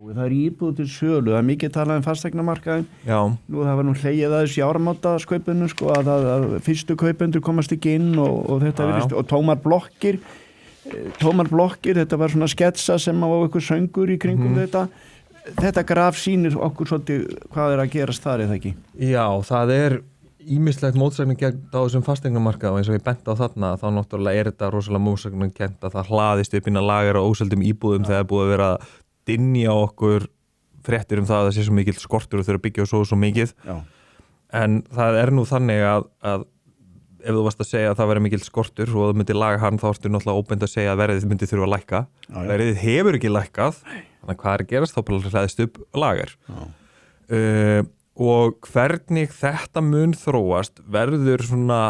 Það íbúð til sölu, það mikið talað fasteignamarkaðinn. Já. Nú það var hlegið aðeins í áramótaskaupinu sko, að fyrstu kaupendur komast ekki inn og þetta virðist, og tómar blokkir, þetta var svona sketsa sem á eitthvað söngur í kringum þetta graf sýnir okkur svolítið hvað að gerast þar eða ekki? Já, það ýmislegt mótsagnar gegn á þessum fasteignamarkað og eins og ég bent á þarna þá náttúrulega þetta rosalega mótsagnar gegn að það hlaðist upp inn að lager á óseldum íbúðum þegar búið að vera dynja á okkur fréttir það að það sé svo mikill skortur og þurfa að byggja svo mikið. Já. En það nú þannig að ef þú varst að segja að það veri mikill skortur og þú myndir laga hann þá ertu náttúrulega óbeint að segja að verðið myndi þurfa að lækka. Verðið hefur ekki lækkað, þannig hvað að gerast þá bara hlæðist upp lager. Og hvernig þetta mun þróast verður svona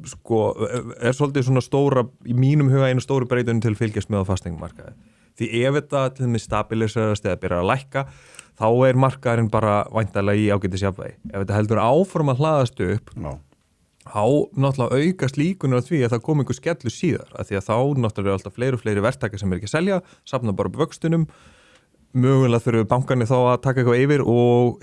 svolítið svona stóra, í mínum huga einu stóru breytunum til fylgjast með á fasteignamarkaði. Því ef þetta til dæmis stabiliserast eða byrjar að lækka, þá markaðurinn bara væntanlega í ágætisjafnvægi. Ef þetta heldur áfram að hlaðast upp, þá náttúrulega aukast líkunar á því að það kom einhver skellur síðar, af því að þá náttúrulega alltaf fleiri verktakar sem ekki að selja, safna bara upp vöxtunum, mögulega þurfum bankarnir þá að taka eitthvað yfir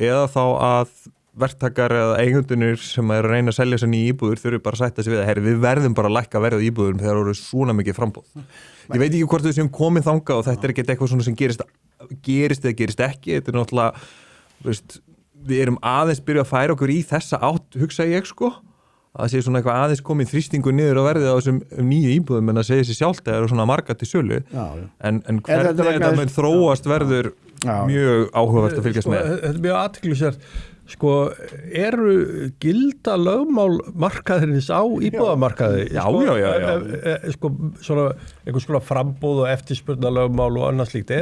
eða þá að verktakar eða eigendunir sem að reyna að selja sér nýja íbúður þurfi bara að sætta sig við að við verðum bara að lækka verðið á íbúðurum þegar það eru svona mikið frambóð. Ég veit ekki hvort við séum komið þangað og þetta ekki eitthvað svona sem gerist eða gerist ekki. Þetta náttúrulega, við erum aðeins byrja að færa okkur í þessa átt, hugsa ég að sé svona eitthvað aðeins komið þrýstingu niður á verðið á þessum nýju íbúðum en að segja sér sjálft að það eru svona marga til sölu. En hvernig þetta mun þróast verður mjög áhugavert að fylgjast með. Þetta mjög athyglisvert. Eru gilda lögmál markaðarins á íbúðamarkaði? Já. Svona einhvers konar framboð og eftirspurnarlögmál og annað slíkt.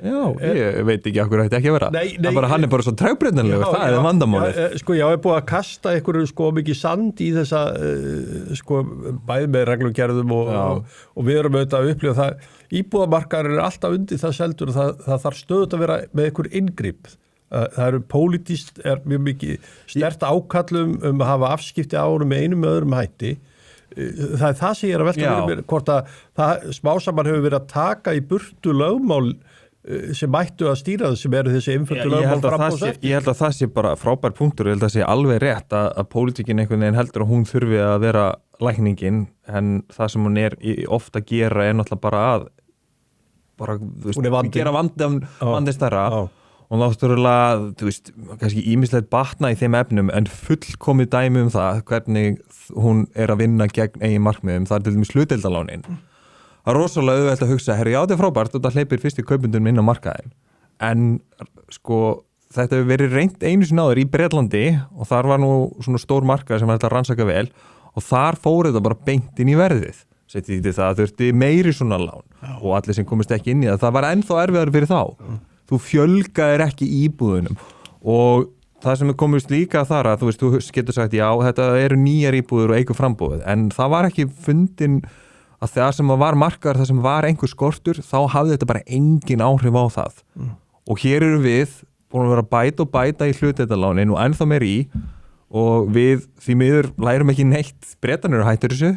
Já, ég veit ekki okkur þetta ekki að vera. Nei, hann bara svo tregbreytanlegur, það vandamálið. Ég búið að kasta einhverju mikið sand í þessa bæði með reglugerðum og við erum auðvitað að upplifa það. Íbúðamarkaðurinn alltaf undir það seldur og það þarf stöðugt að vera með einhver inngrip. Það eru pólitískt mjög mikið sterkt ákallum að hafa afskipti árum með einum öðrum hætti. Það sem ég að velta fyrir mér, hvort að það smásaman hefur verið að taka í burtu lögmál sem mættu að stýra það sem eru þessi einföldu lögmál frambóðs eftir. Ég held að það sé bara frábær punktur, ég held að það sé alveg rétt að pólitíkin einhvern veginn heldur að hún þurfi að vera lækningin, en það sem hún ofta að gera náttúrulega bara að gera vandin stærra. Og náttúrulega, kannski ýmislegt batna í þeim efnum en fullkomið dæmi það hvernig hún að vinna gegn eigin markmiðum, það til dæmis hlutdeildarlánin. Það rosalega auðvelt að hugsa, já þetta frábært og það hleypir fyrst í kaupendunum inn á markaðin. En þetta hefur verið reynt einu sinni áður í Bretlandi og þar var nú svona stór markað sem var þetta að rannsaka vel og þar fór þetta bara beint inn í verðið. Setti því það þurfti meiri svona lán og allir sem komist ekki inn í það var ennþá erfiðar fyrir þá. Þú fjölgaðir ekki íbúðunum og það sem komist líka þar að þú getur sagt já, þetta eru nýjar íbúður og eigu frambúið en það var ekki fundin að það sem var markaður, það sem var einhver skortur, þá hafði þetta bara engin áhrif á það. Og hér eru við búin að vera að bæta í hlutdeildarlánin og ennþá meir í og við því miður lærum ekki neitt, Bretarnir hættur þessu.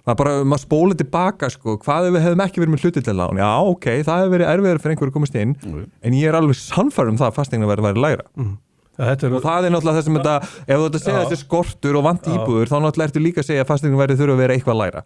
Maður spólið tilbaka, hvað ef við hefðum ekki verið með hlutdeildarlán? Já, ok, það hefur verið erfiðar fyrir einhverju að komast inn, en ég alveg sannfærður það að fasteignaverð væri lægra. Og það náttúrulega það sem ef þú segja þessi skortur og vant íbúður, þá náttúrulega ertu líka að segja að fasteignaverð þurfa að vera eitthvað lægra.